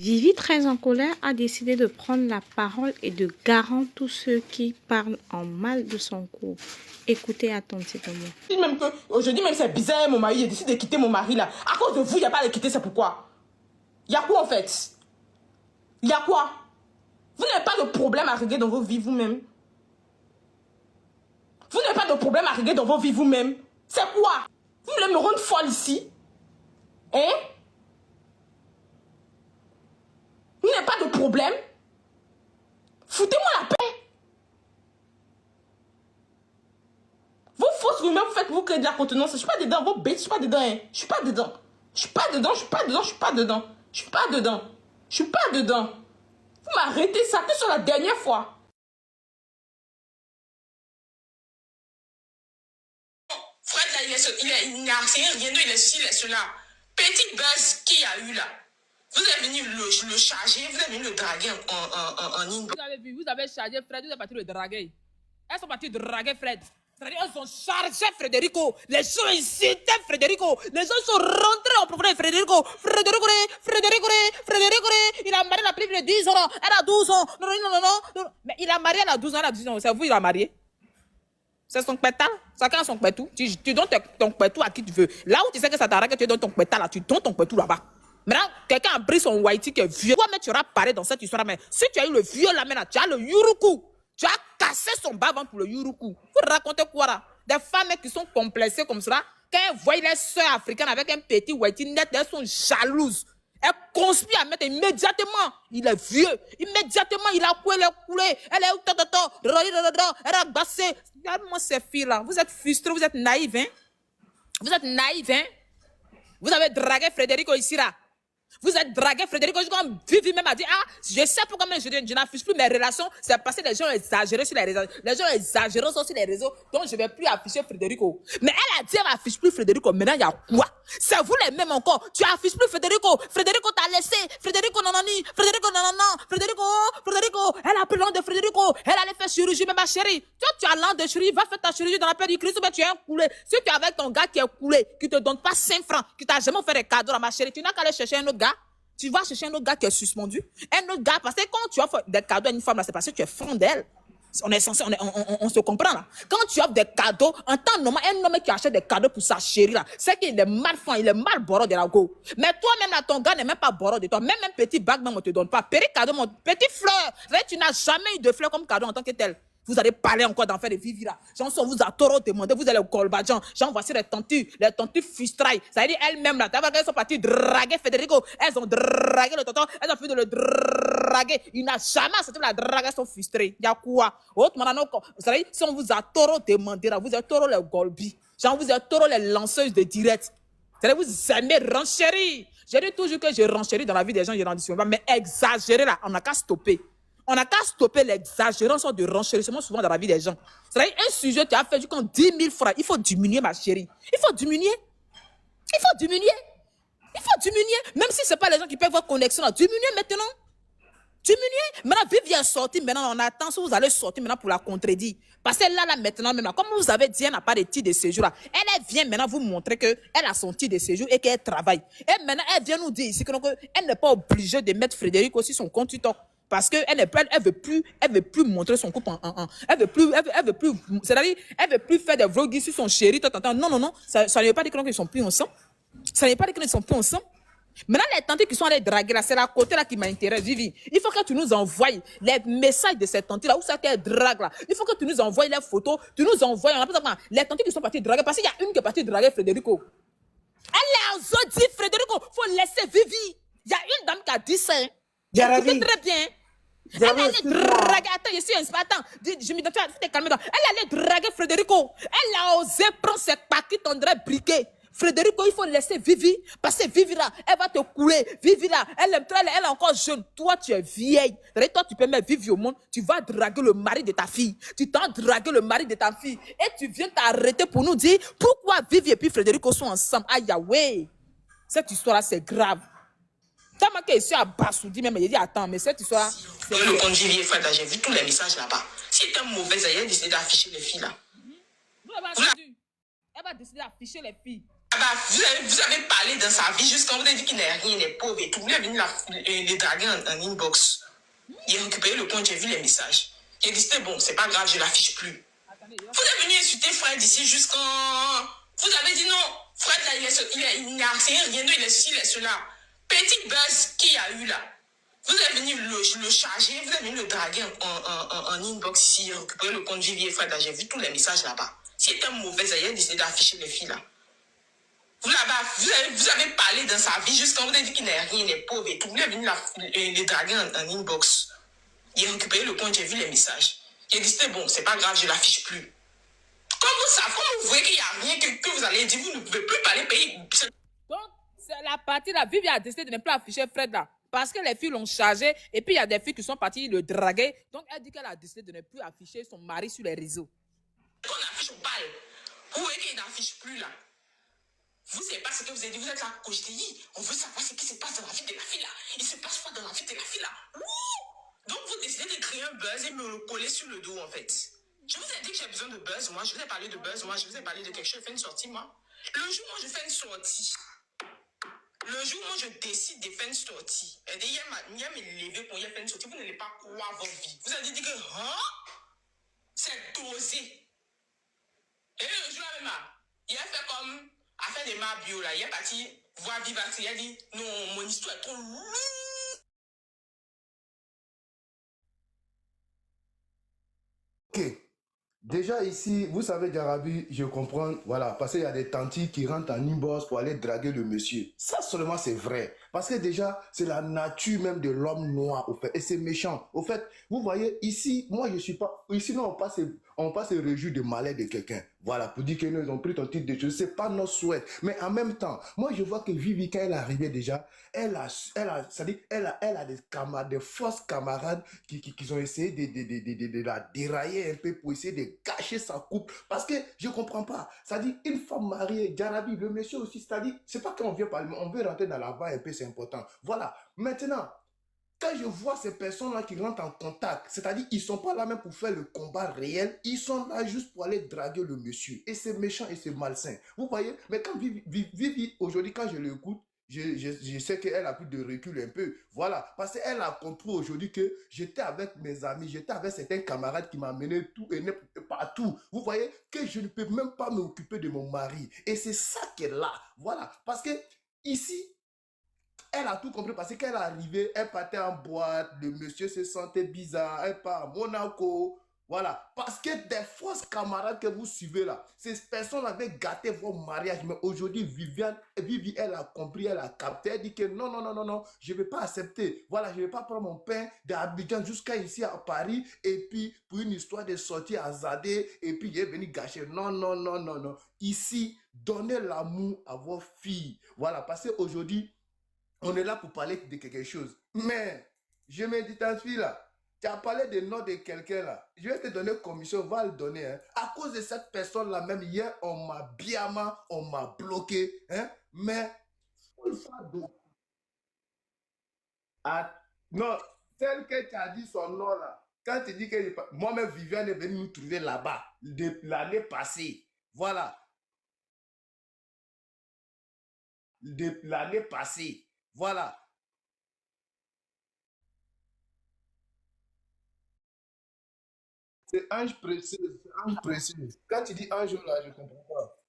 Vivi, très en colère, a décidé de prendre la parole et de garant tous ceux qui parlent en mal de son couple. Écoutez attentivement. Je dis même c'est bizarre, mon mari, j'ai décidé de quitter mon mari là. À cause de vous, il n'y a pas à le quitter, c'est pourquoi. Il y a quoi en fait? Il y a quoi? Vous n'avez pas de problème à régler dans vos vies vous-même. Vous n'avez pas de problème à régler dans vos vies vous-même. C'est quoi? Vous voulez me rendre folle ici? Hein? Vous n'avez pas de problème? Foutez-moi la paix. Vos fausses rumeurs, vous faites vous créer de la contenance. Je suis pas dedans, vos bêtes, je suis pas dedans. Hein. Je suis pas dedans. Je suis pas dedans, je suis pas dedans, je suis pas dedans. Je suis pas dedans. Je suis pas dedans. Vous m'arrêtez ça que sur la dernière fois. Fred, là, il n'a rien de il est ceci, il est cela. Petit buzz qu'il y a eu là. Vous êtes venu le charger, vous êtes venu le draguer en inbox. Vous avez chargé Fred, vous êtes parti le draguer. Elles sont parties draguer Fred. Elles ont chargé Frédérico. Les gens incitaient Frédérico. Les gens sont rentrés en profondeur de Frédérico. Frédérico, il a marié la plus de 10 ans. Elle a 12 ans. Non. Mais il a marié, elle a 12 ans, elle a 10 ans. C'est vous, il a marié. C'est son pétale. Chacun a son pétou. Tu donnes ton pétou à qui tu veux. Là où tu sais que ça t'arrête, que tu donnes ton pétale là, tu donnes ton pétou là-bas. Maintenant, quelqu'un a pris son whitey qui est vieux. Toi, mais tu auras parlé dans cette histoire. Mais si tu as eu le vieux là, maintenant, tu as le yuruku. Tu as cassé son bas-ventre pour le yuruku. Vous racontez quoi là? Des femmes qui sont complexées comme cela, quand elles voient les soeurs africaines avec un petit whitey net, elles sont jalouses. Elle conspire à mettre immédiatement. Il est vieux. Immédiatement, il a coulé. Elle est où? Elle a bassé. Regarde-moi ces filles-là. Vous êtes frustrés, vous êtes naïfs, hein? Vous êtes naïfs, hein? Vous avez dragué Frédérico ici, là. Vous êtes dragué Frédérico. Comme Vivi même a dit, ah, je sais pourquoi même je n'affiche plus mes relations. C'est parce que les gens exagèrent sur les réseaux. Les gens exagèrent sur les réseaux. Donc, je ne vais plus afficher Frédérico. Mais elle a dit, elle n'affiche plus Frédérico. Maintenant, il y a quoi? C'est vous les mêmes encore. Tu affiches plus Frédérico. Frédérico t'a laissé. Frédérico nanani. Frédérico nanana. Frédérico. Elle a pris l'an de Frédérico. Elle allait faire chirurgie, mais ma chérie. Toi, tu as l'an de chirurgie. Va faire ta chirurgie dans la paix du Christ. Mais tu es un coulé. Si tu es avec ton gars qui est coulé, qui te donne pas 5 francs, qui t'a jamais fait des cadeaux, ma chérie, tu n'as qu'à aller chercher un autre gars. Tu vas chercher un autre gars qui est suspendu. Un autre gars, parce que quand tu offres des cadeaux à une femme, là, c'est parce que tu es fan d'elle. On est censé, on se comprend là. Quand tu offres des cadeaux, en temps normal, un homme qui achète des cadeaux pour sa chérie là, c'est qu'il est mal fin, il est mal boro de la go. Mais toi-même là, ton gars n'est même pas boro de toi. Même un petit bague, même on te donne pas. Petit cadeau, mon petit fleur. Tu n'as jamais eu de fleurs comme cadeau en tant que tel. Vous allez parler encore d'en faire des vivi là. Genre, vous a trop demandé, vous allez au colbadjan. Genre, voici les tantus frustrées. Ça veut dire elles-mêmes là. Elles sont parties draguer Federico. Elles ont dragué le tonton. Elles ont fini de le draguer. Il n'a jamais accepté la drague, elles sont frustrées. Il y a quoi? Autrement, vous savez, si on vous a trop demandé là, vous êtes trop les golbi. Genre, vous êtes trop les lanceuses de direct. Vous aimez renchérir. Je dis toujours que je renchéris dans la vie des gens, je n'en dis pas. Mais exagérer là, on n'a qu'à stopper. On n'a qu'à stopper l'exagération de renchérissement souvent dans la vie des gens. C'est-à-dire, un sujet, tu as fait du compte 10 000 francs. Il faut diminuer, ma chérie. Il faut diminuer. Même si ce n'est pas les gens qui peuvent avoir connexion. Diminuer maintenant. Maintenant, Vivi est sortie. Maintenant, on attend si vous allez sortir maintenant pour la contredire. Parce que là, maintenant, même là, comme vous avez dit, elle n'a pas de titre de séjour là. Elle vient maintenant vous montrer qu'elle a son titre de séjour et qu'elle travaille. Et maintenant, elle vient nous dire ici qu'elle n'est pas obligée de mettre Frédéric aussi son compte TikTok. Parce qu'elle veut plus montrer son couple elle veut plus, c'est-à-dire, elle veut plus faire des vlogs sur son chéri, non, ça ne veut pas dire qu'ils sont plus ensemble. Maintenant, les tantes qui sont allées draguer là, c'est la côté là qui m'intéresse, Vivi. Il faut que tu nous envoies les messages de cette tante là, où ça qu'elle drague là. Il faut que tu nous envoies les photos, tu nous envoies, les tantes qui sont parties draguer, parce qu'il y a une qui est partie draguer Frédérico. Elle a dit Frédérico, faut laisser Vivi. Il y a une dame qui a dit ça. Écoutez très bien. Elle allait draguer, attends, je suis un attends, je me dis, calme-toi. Elle allait draguer Frédérico. Elle a osé prendre ses paquets, on dirait briquet. Frédérico, il faut laisser Vivi, parce que Vivi là, elle va te couler. Vivi là, elle est encore jeune. Toi, tu es vieille. Toi, tu peux mettre Vivi au monde. Tu vas draguer le mari de ta fille. Tu t'as dragué le mari de ta fille. Et tu viens t'arrêter pour nous dire pourquoi Vivi et puis Frédérico sont ensemble. Aïe, ouais. Cette histoire-là, c'est grave. Tellement que je suis à Bassoudi, même, il dit attends, mais cette histoire. Le compte Vivi et Fred, j'ai vu tous les messages là-bas. Si c'était mauvais, elle a décidé d'afficher les filles là. Elle va décider d'afficher les filles. Ah bah, vous avez parlé dans sa vie jusqu'à vous avez dit qu'il n'est rien, il est pauvre et tout. Vous avez venu les draguer en inbox. Il a récupéré le compte, j'ai vu les messages. J'ai dit, c'était bon, c'est pas grave, je l'affiche plus. Attendez, Vous êtes venu insulter Fred ici jusqu'en... Vous avez dit non, Fred là, il n'a rien, il est ceci, il est cela. Petit buzz qu'il y a eu là. Vous êtes venu le charger, vous êtes venu le draguer en inbox ici, récupérer le compte Vivier Fred là, j'ai vu tous les messages là-bas. C'est un mauvais, il a décidé d'afficher les filles là. Vous avez parlé dans sa vie jusqu'à vous avez dit qu'il n'est rien, il est pauvre et tout. Vous êtes venu les draguer en inbox. Il a récupéré le compte, j'ai vu les messages. J'ai dit, c'était bon, c'est pas grave, je l'affiche plus. Comme vous voyez qu'il n'y a rien que vous allez dire, vous ne pouvez plus parler pays. Donc, c'est la partie là. Vivi a décidé de ne plus afficher Fred là. Parce que les filles l'ont chargé. Et puis, il y a des filles qui sont parties le draguer. Donc, elle dit qu'elle a décidé de ne plus afficher son mari sur les réseaux. On affiche au bal. Vous voyez qu'il n'affiche plus là. Vous ne savez pas ce que vous avez dit, vous êtes là, cogité. On veut savoir ce qui se passe dans la vie de la fille là. Il se passe quoi dans la vie de la fille là? Ouh. Donc, vous décidez de créer un buzz et me le coller sur le dos en fait. Je vous ai dit que j'ai besoin de buzz, moi. Je vous ai parlé de buzz, moi. Je vous ai parlé de quelque chose. Je fais une sortie, moi. Le jour où je fais une sortie, le jour où je décide de faire une sortie, et il y a me lever pour y faire une sortie, vous n'allez pas croire votre vie. Vous allez dire que, c'est dosé. Et le jour même, il a fait comme, à faire des mains bio, là. Il est parti voir Vivax, il a dit, non, mon histoire est trop lourde. Ok. Déjà ici, vous savez, Jarabi, je comprends, voilà, parce qu'il y a des tantis qui rentrent en inbox pour aller draguer le monsieur. Ça seulement, c'est vrai. Parce que déjà, c'est la nature même de l'homme noir, au fait. Et c'est méchant. Au fait, vous voyez, ici, moi, je suis pas... Ici, non, on passe se réjouir de malheur de quelqu'un. Voilà, pour dire qu'ils ont pris ton titre de jeu. C'est pas notre souhait. Mais en même temps, moi, je vois que Vivi, quand elle est arrivée déjà, elle a des camarades, des fausses camarades qui ont essayé de la dérailler un peu pour essayer de cacher sa coupe. Parce que je ne comprends pas. C'est-à-dire, une femme mariée, Jarabi, le monsieur aussi, c'est-à-dire, c'est pas qu'on vient parler, on veut rentrer dans la barre un peu, c'est important. Voilà. Maintenant, quand je vois ces personnes-là qui rentrent en contact, c'est-à-dire ils ne sont pas là même pour faire le combat réel, ils sont là juste pour aller draguer le monsieur. Et c'est méchant et c'est malsain. Vous voyez, mais quand Vivi aujourd'hui, quand je l'écoute, je sais qu'elle a plus de recul un peu. Voilà, parce qu'elle a compris aujourd'hui que j'étais avec mes amis, j'étais avec certains camarades qui m'amenaient tout et partout. Vous voyez que je ne peux même pas m'occuper de mon mari. Et c'est ça qu'elle a. Voilà, parce que ici, elle a tout compris parce qu'elle est arrivée, elle partait en boîte, le monsieur se sentait bizarre, elle part à Monaco. Voilà. Parce que des fausses camarades que vous suivez là, ces personnes avaient gâté vos mariages. Mais aujourd'hui, Vivi, elle a compris, elle a capté. Elle dit que non, non, non, non, non, je ne vais pas accepter. Voilà, je ne vais pas prendre mon pain d'Abidjan jusqu'à ici à Paris. Et puis, pour une histoire de sortie à Zadé, et puis il est venu gâcher. Non, non, non, non, non. Ici, donnez l'amour à vos filles. Voilà, parce qu'aujourd'hui, on est là pour parler de quelque chose. Mais, je me dis, ta fille là, tu as parlé de nom de quelqu'un là. Je vais te donner commission, va le donner. Hein. À cause de cette personne-là, même hier, on m'a bloqué. Hein. Mais, une fois de... Ah, non, celle que tu as dit son nom là, quand tu dis que moi-même, Viviane est venue nous trouver là-bas, l'année passée. Voilà, de l'année passée. Voilà. C'est Ange précise. C'est Ange précise. Quand tu dis Ange là, je comprends pas.